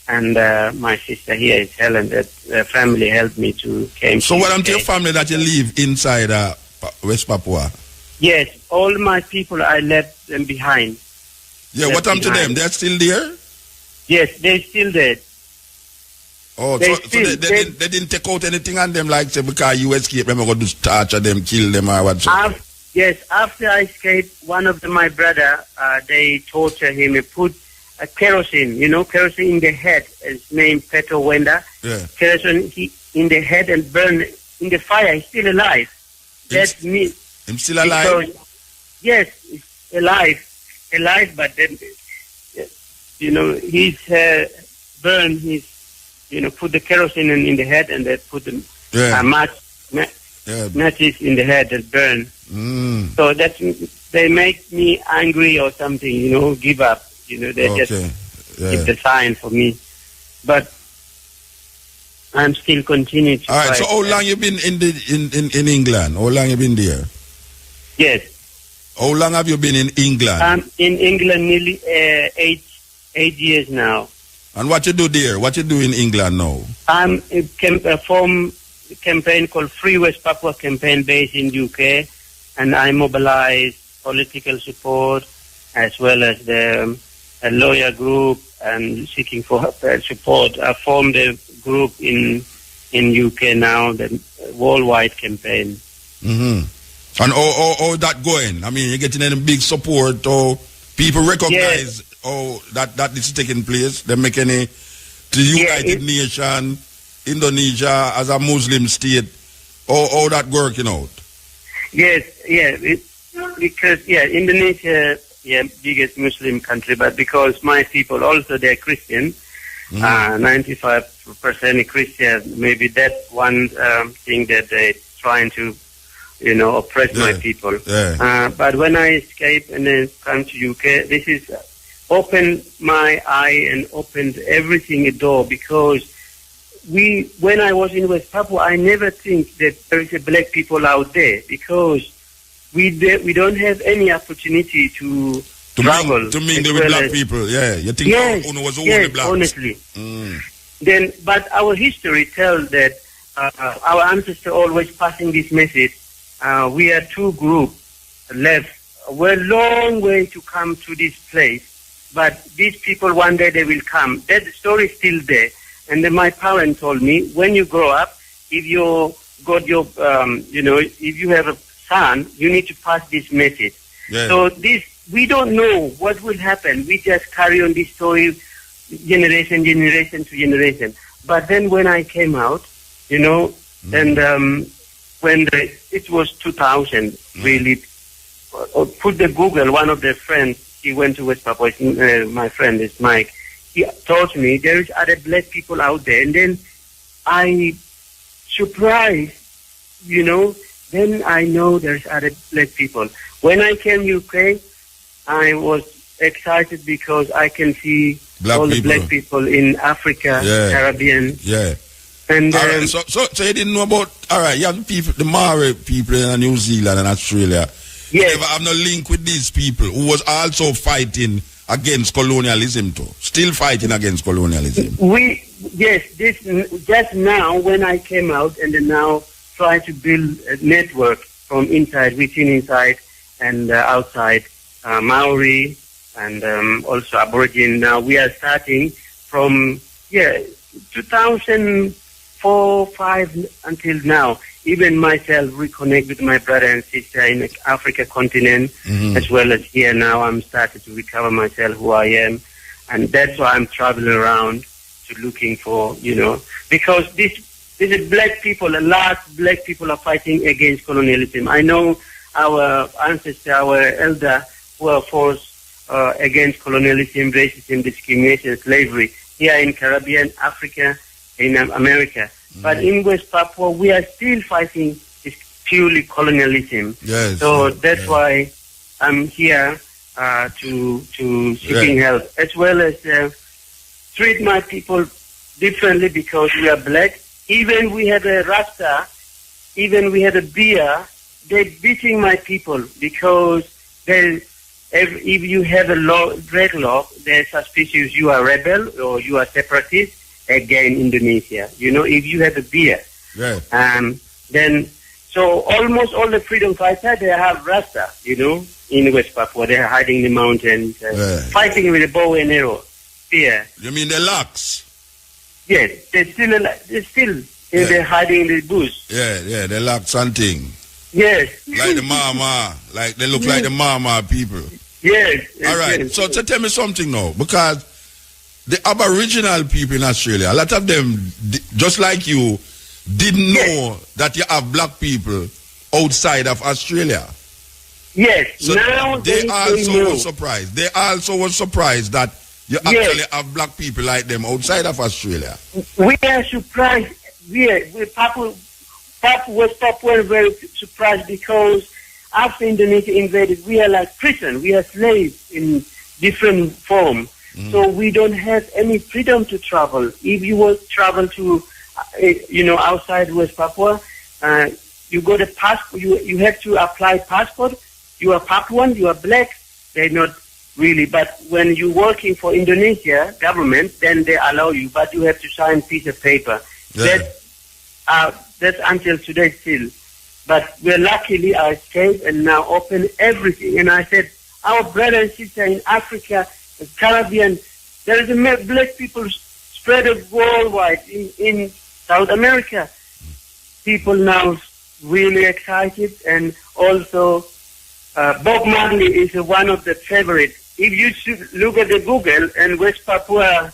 and my sister here is Helen, that family helped me to came.
So what happened to your family that you leave inside West Papua?
Yes, all my people, I left them behind.
Yeah, what happened to them? They're still there?
Yes, they're still there.
Oh, so they didn't take out anything on them, like say, because you escaped them, going to torture them, kill them, or whatsoever?
Yes, after I escaped, one of my brother, they torture him and put kerosene, kerosene in the head. His name Peto Wenda.
Yeah.
Kerosene in the head and burn in the fire. He's still alive. That's me.
He's still alive?
Yes, he's alive, but then, he's burned his. Put the kerosene in the head, and they put the matches in the head that burn. So they make me angry or something, give up. They just give the sign for me. But I'm still continuing to
fight.
All right,
so how long you been in England? How long you been there?
Yes.
How long have you been in England?
I'm in England nearly 8 years now.
And what you do there? What you do in England now?
I'm form campaign called Free West Papua campaign based in UK, and I mobilize political support as well as the lawyer group and seeking for support. I formed a group in UK now, the worldwide campaign.
And how that going? I mean, you're getting any big support, or people recognize that this is taking place? They make any the United Nation, Indonesia as a Muslim state, how that working out?
Yes, because Indonesia, biggest Muslim country, but because my people also they're Christian, 95% Christian. Maybe that's one thing that they're trying to, oppress my people. But when I escape and then come to UK, this is opened my eye and opened everything a door, because when I was in West Papua, I never think that there is a black people out there, because we don't have any opportunity to travel.
To mingle with black people, you think Uno was only black?
Honestly. Then, but our history tells that our ancestors always passing this message. We are 2 groups left. We're a long way to come to this place. But these people, one day they will come. That story is still there. And then my parents told me, when you grow up, if you got your, if you have a son, you need to pass this message. So this we don't know what will happen. We just carry on this story generation to generation. But then when I came out, and when it was 2000, really, put the Google, one of the friends, he went to West Papua, my friend is Mike, he told me there is other black people out there. And then I surprised, then I know there's other black people. When I came UK, I was excited because I can see all the black people in Africa, Caribbean.
Yeah.
And
right, so you didn't know about young people, the Maori people in New Zealand and Australia.
Yes.
You never have no link with these people who was also fighting against colonialism too. Still fighting against colonialism.
This just now when I came out and then now try to build a network from within inside and outside, Maori and also Aborigine. Now we are starting from 2004, 5 until now. Even myself reconnect with my brother and sister in the Africa continent, as well as here now. I'm starting to recover myself, who I am, and that's why I'm traveling around to looking for, because this is black people. A lot of black people are fighting against colonialism. I know our ancestors, our elders, were forced against colonialism, racism, discrimination, slavery here in Caribbean, Africa, in America. But in West Papua, we are still fighting this purely colonialism.
Yes,
so that's why I'm here to seeking help, as well as treat my people differently because we are black. Even we have a Rasta, even we have a beer, they're beating my people because if you have a red law, they're suspicious you are rebel or you are separatist. Again, Indonesia. If you have a beer, then so almost all the freedom fighters they have Rasta. In West Papua, they are hiding in the mountains, fighting with a bow and arrow, spear.
You mean the locks?
Yes, they're hiding in the bush.
Yeah, the locks and thing.
Yes,
like the Mama, like they look like the Mama people.
Yes.
All right.
Yes.
So tell me something now, because the Aboriginal people in Australia, a lot of them, just like you, didn't know that you have black people outside of Australia.
Yes.
So
now
they also were surprised. They also were surprised that you actually have black people like them outside of Australia.
We are surprised. West Papua are very surprised because after Indonesia invaded, we are like prison. We are slaves in different form. So we don't have any freedom to travel. If you want to travel to, outside West Papua, you got a passport. You have to apply passport. You are Papuan. You are black. They're not really. But when you're working for Indonesia government, then they allow you. But you have to sign a piece of paper.
Yeah.
That's until today still. But luckily I escaped and now open everything. And I said, our brother and sister in Africa, the Caribbean, there is a black people spread worldwide in South America. People now really excited, and also Bob Marley is one of the favorites. If you look at the Google and West Papua,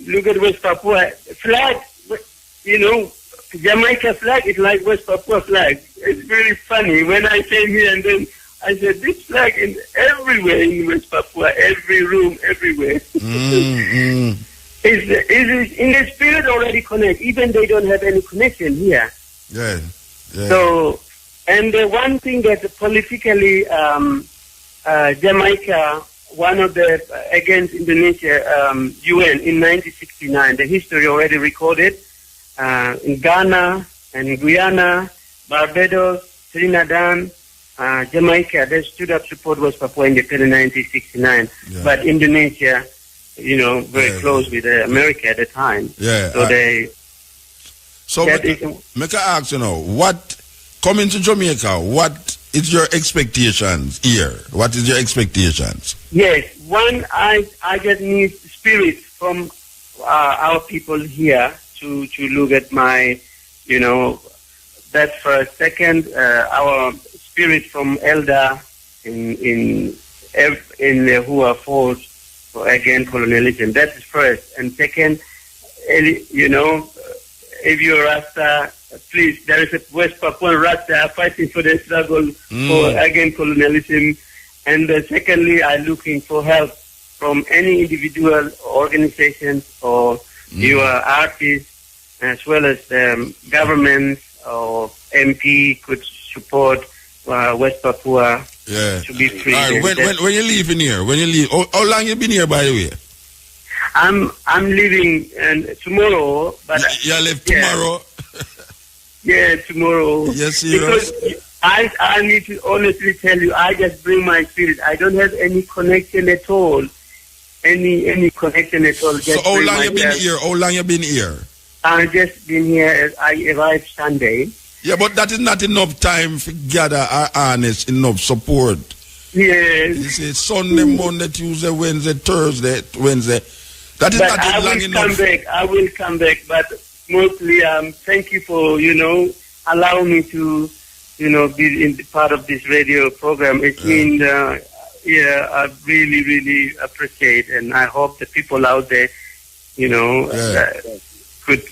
look at West Papua flag, Jamaica flag is like West Papua flag. It's very funny. When I came here and then I said, this flag is everywhere in West Papua, every room, everywhere. It's in the spirit already connect, even they don't have any connection here.
Yeah.
So, and one thing that politically, Jamaica, one of the, against Indonesia, UN in 1969, the history already recorded, in Ghana and Guyana, Barbados, Trinidad, Jamaica, they stood up support West Papua independence in 1969. Yeah. But Indonesia, very close with America at the time.
Yeah.
So
make I ask what coming to Jamaica? What is your expectations here? What is your expectations?
Yes, one, I just need spirit from our people here to look at my, that's first. Second, our spirit from elder in who are forced against colonialism. That is first. And second, you know, if you're Rasta, please, there is a West Papuan Rasta fighting for the struggle against colonialism. And secondly, I'm looking for help from any individual organizations or your artists, as well as governments or MP could support West Papua to be free.
All right. When you leaving here? When you leave? How long you been here, by the way?
I'm leaving tomorrow. But
you leave tomorrow?
Yeah, tomorrow.
Yes, serious?
Because I need to honestly tell you, I just bring my spirit. I don't have any connection at all. Any connection at all.
So how long you been here? How long you been here?
I've just been here. I arrived Sunday.
Yeah, but that is not enough time to gather our honest, enough support.
Yes.
You say Sunday, Monday, Tuesday, Wednesday, Thursday, Wednesday. That is
but
not long enough.
I will come back, but mostly thank you for, allowing me to, be in the part of this radio program. It means, I really, really appreciate, and I hope the people out there, could,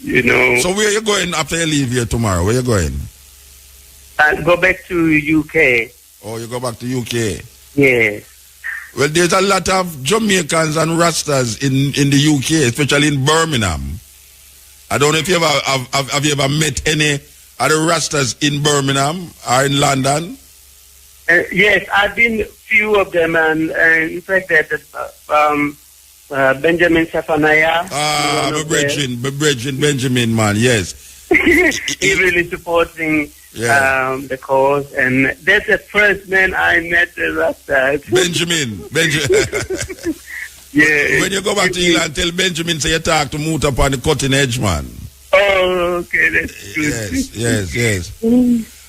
So where are you going after you leave here tomorrow? Where are you going?
I'll go back to UK.
Oh, you go back to UK?
Yes.
Well, there's a lot of Jamaicans and Rastas in the UK, especially in Birmingham. I don't know if you have you ever met any other Rastas in Birmingham or in London?
Yes, I've been few of them, and in fact that Benjamin Safanaya. Benjamin,
man, yes.
He really supporting the cause, and that's the first man I met the Rasta.
Benjamin.
Yeah.
When you go back to England, tell Benjamin say you talk to Muta upon the cutting edge, man.
Oh, okay, that's good.
Yes.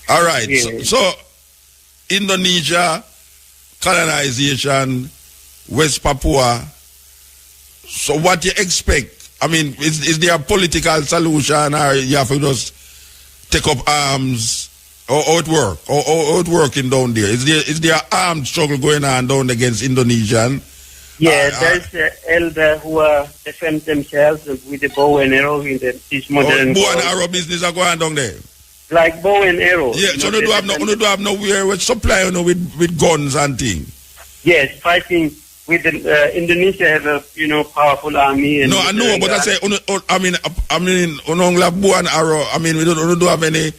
All right, so Indonesia, colonization, West Papua. So what you expect? I mean, is there a political solution, or you have to just take up arms, or how it work? Or how it working down there? Is there armed struggle going on down against Indonesian?
Yeah, there's elder who defend themselves with the bow and arrow in this modern.
Bow and arrow business are going on down there.
Like bow and arrow.
Yeah, so you do have nowhere with supply, with guns and things.
Yes, fighting with the Indonesia have a powerful army. And
no, I know, but I say I mean, bow and arrow. I mean, we don't have any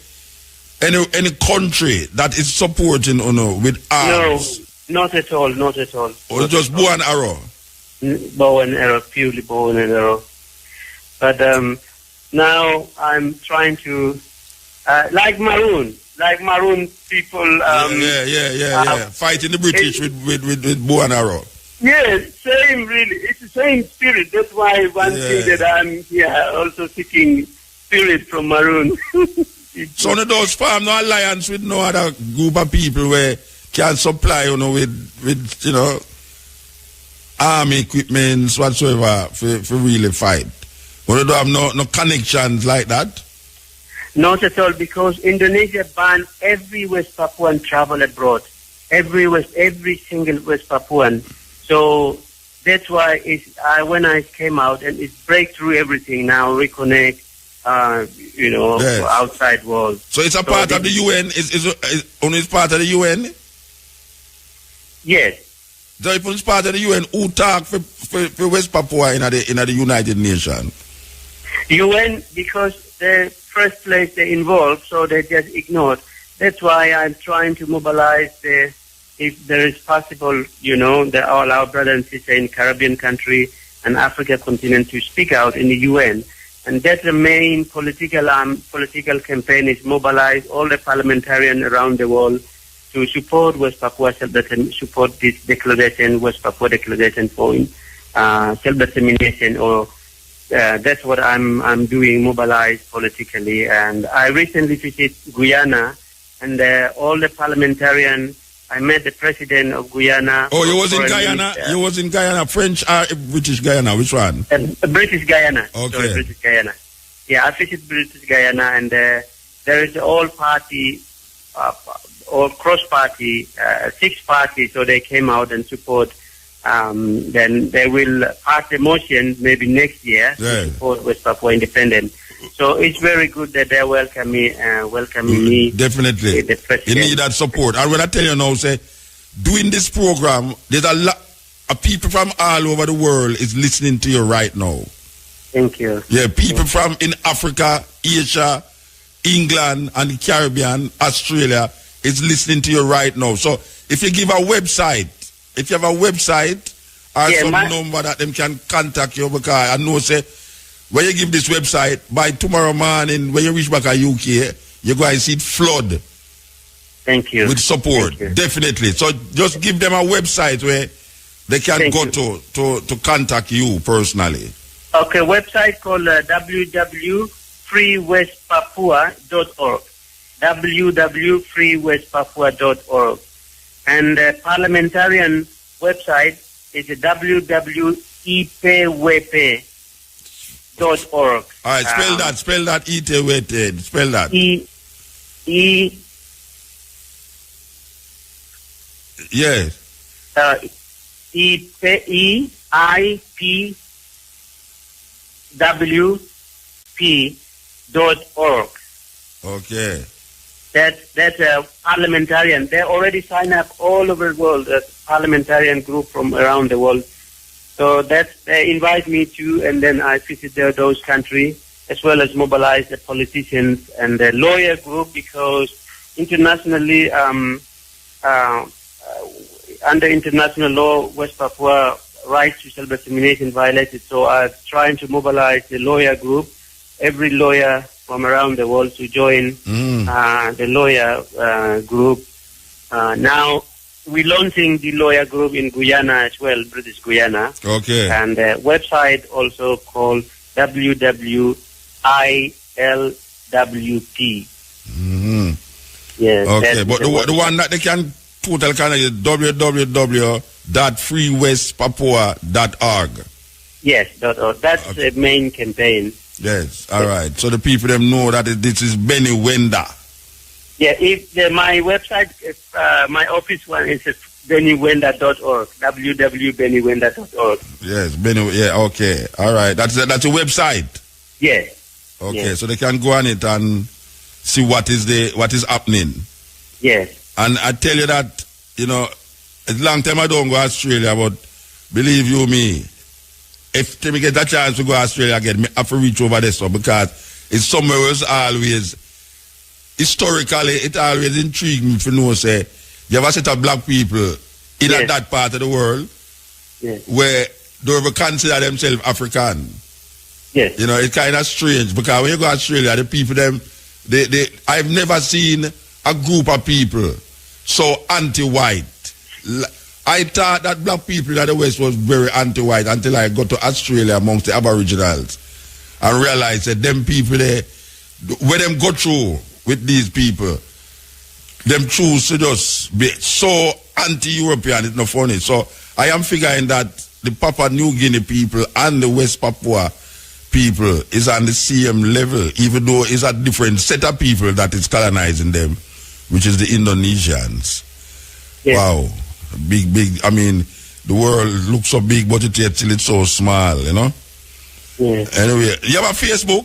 country that is supporting with arms.
No. Not at all.
Or just bow and arrow?
Bow and arrow, purely bow and arrow. But now I'm trying to, like Maroon people.
Fighting the British with bow and arrow.
Yes, same really. It's the same spirit. That's why one thing that I'm also seeking spirit from Maroon.
So one of those farm no alliance with no other group of people where can supply, with army equipment whatsoever for really fight. But they don't have no connections like that?
Not at all, because Indonesia banned every West Papuan travel abroad. Every single West Papuan. So that's why when I came out, and it's break through everything now, reconnect, outside world.
So it's a part of the UN? It's part of the UN?
Yes.
So if it's part of the UN, who talk for West Papua in the United Nations?
UN, because the first place they involved, so they just ignored. That's why I'm trying to mobilize if there is possible, that all our brothers and sisters in Caribbean country and Africa continent to speak out in the UN. And that's the main political campaign, is mobilize all the parliamentarians around the world to support West Papua support this declaration, West Papua Declaration for self-determination, or that's what I'm doing, mobilize politically. And I recently visited Guyana, and all the parliamentarians. I met the president of Guyana.
Oh, you was in Guyana? You was in Guyana, French or British Guyana? Which one?
British Guyana.
Okay.
Sorry, British Guyana. Yeah, I visited British Guyana, and there is all party or cross-party, 6 parties, so they came out and support. Then they will pass a motion maybe next year to support West Papua independence. So it's very good that they welcome me, me.
Definitely. You need that support. And when I tell you now, say, doing this program, there's a lot of people from all over the world is listening to you right now.
Thank you.
Yeah, people from in Africa, Asia, England, and the Caribbean, Australia is listening to you right now. So if you give a website, if you have a website or some number that them can contact you, because I know, say, when you give this website, by tomorrow morning, when you reach back at UK, you're going to see it flood.
Thank you.
With support, definitely. So just give them a website where they can go to contact you personally.
Okay, website called www.freewestpapua.org. www.freewestpapua.org. And the parliamentarian website is www.ipwepe.org.
All right, spell that, Itewepe. Spell that. Yes.
EIPWP.org.
Okay.
That's a parliamentarian. They already sign up all over the world, a parliamentarian group from around the world. So they invite me to, and then I visit those countries, as well as mobilize the politicians and the lawyer group, because internationally, under international law, West Papua rights to self-determination violated. So I'm trying to mobilize the lawyer group, every lawyer from around the world to join the lawyer group. Now we're launching the lawyer group in Guyana as well, British Guyana.
Okay.
And the website also called WWILWP. Yes.
Okay, but the one that they can total kind of is www.freewestpapua.org.
Yes, .org. That's the main campaign.
Yes, all right. So the people them know that this is Benny Wenda.
Yeah, my website, my office one is bennywenda.org, www.bennywenda.org.
Yes, Benny. Yeah, okay, all right. That's a website.
Yes.
Okay,
yes.
So they can go on it and see what is happening.
Yes.
And I tell you that, you know, it's a long time I don't go to Australia, but believe you me, if me get a chance to go to Australia again, I have to reach over there, so, because it's somewhere else always, historically, it always intrigued me to know, say, you have a set of black people in that part of the world where they ever consider themselves African.
Yes.
You know, it's kind of strange, because when you go to Australia, the people, I've never seen a group of people so anti-white. I thought that black people in the West was very anti-white until I got to Australia amongst the Aboriginals and realized that them people there, when them go through with these people, them choose to just be so anti-European, it's not funny. So I am figuring that the Papua New Guinea people and the West Papua people is on the same level, even though it's a different set of people that is colonizing them, which is the Indonesians. Yes. Wow. Big, I mean, the world looks so big, but it's so small, you know?
Yes.
Anyway, you have a Facebook?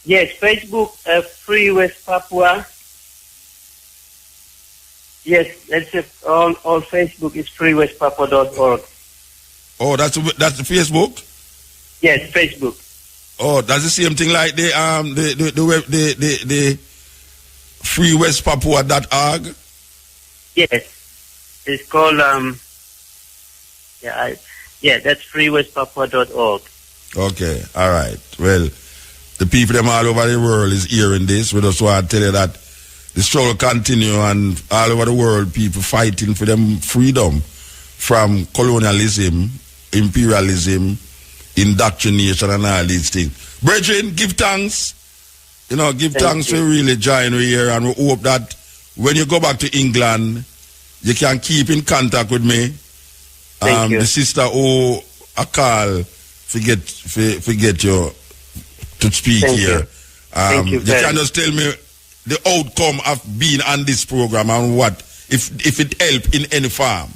Yes, Facebook, Free West Papua. Yes, that's on Facebook is freewestpapua.org.
Oh, that's the Facebook?
Yes, Facebook.
Oh, that's the same thing like the freewestpapua.org?
Yes. It's called that's freewestpapua.org.
Okay, all right. Well, the people them all over the world is hearing this. We just want to tell you that the struggle continue, and all over the world people fighting for them freedom from colonialism, imperialism, indoctrination and all these things. Brethren, give thanks. You know, give thanks for really joining here, and we hope that when you go back to England, you can keep in contact with me. The sister who I call forget you to speak here. You can just tell me the outcome of being on this program and what, if it help in any form.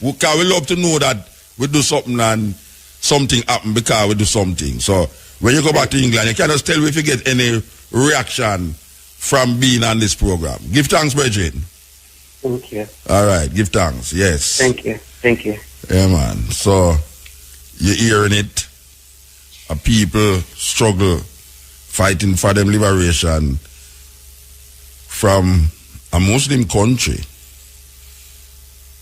We love to know that we do something and something happen because we do something. So when you go back to England, you can just tell me if you get any reaction from being on this program. Give thanks, Bridget.
Thank you.
All right, give thanks. Yes.
Thank you. Thank you.
Yeah, man. So you're hearing it. A people struggle, fighting for them liberation from a Muslim country,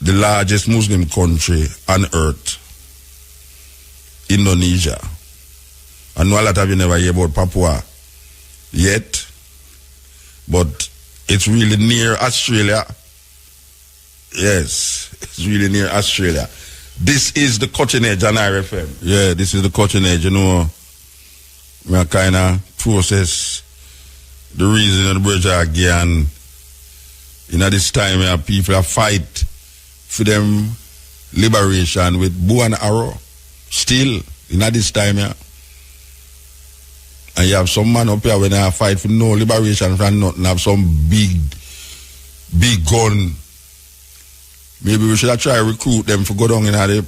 the largest Muslim country on earth, Indonesia. I know a lot of you never hear about Papua yet, but it's really near Australia. Yes, it's really near Australia. This is the Cutting Edge on RFM. Yeah, this is the Cutting Edge. You know, we are kind of process the reason of the bridge again. You know, this time people are fight for them liberation with bow and arrow. Still, you know, this time, yeah. And you have some man up here when they fight for no liberation from nothing, have some big gun. Maybe we should have tried to recruit them for go down in the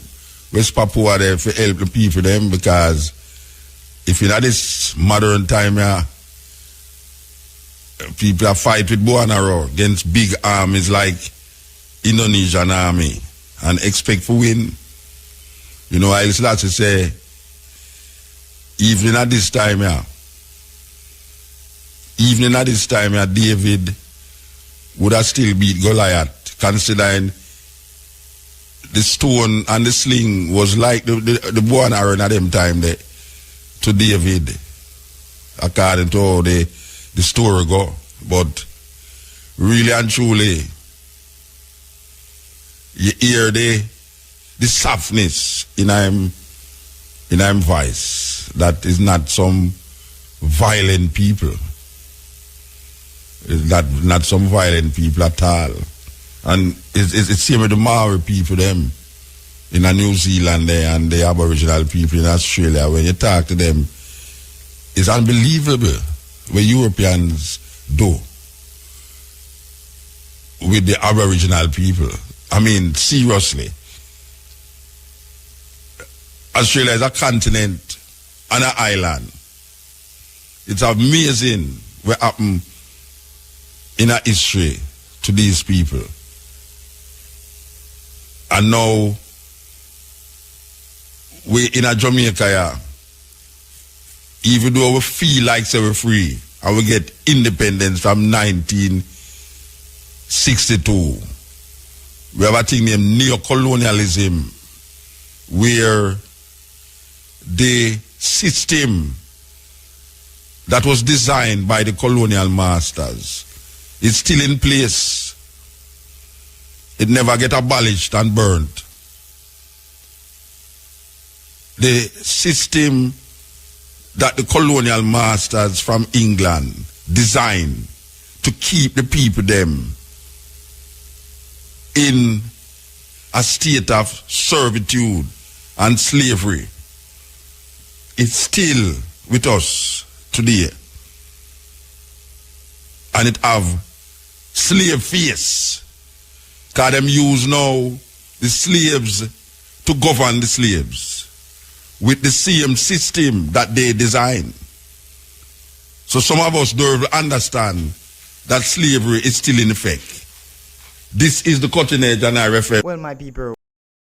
West Papua there for help the people them, because if in this modern time, yeah, people are fight with bow and arrow against big armies like Indonesian army and expect to win. You know, I'll start to say, even at this time, yeah, David would have still beat Goliath, considering the stone and the sling was like the bow and arrow at them time there to David, according to how the story go. But really and truly, you hear the softness in him voice. That is not some violent people. It's not some violent people at all. And it's same with the Maori people, them in New Zealand there, and the Aboriginal people in Australia. When you talk to them, it's unbelievable what Europeans do with the Aboriginal people. I mean, seriously. Australia is a continent and an island. It's amazing what happened in our history to these people. And now, we in a Jamaica, yeah, even though we feel like we're free and we get independence from 1962, we have a thing named neocolonialism, where the system that was designed by the colonial masters is still in place. It never get abolished and burnt. The system that the colonial masters from England designed to keep the people them in a state of servitude and slavery, it's still with us today. And it have slave face. Because them use now the slaves to govern the slaves with the same system that they design. So some of us don't understand that slavery is still in effect. This is the Cutting Edge on RFM.
Well, my people,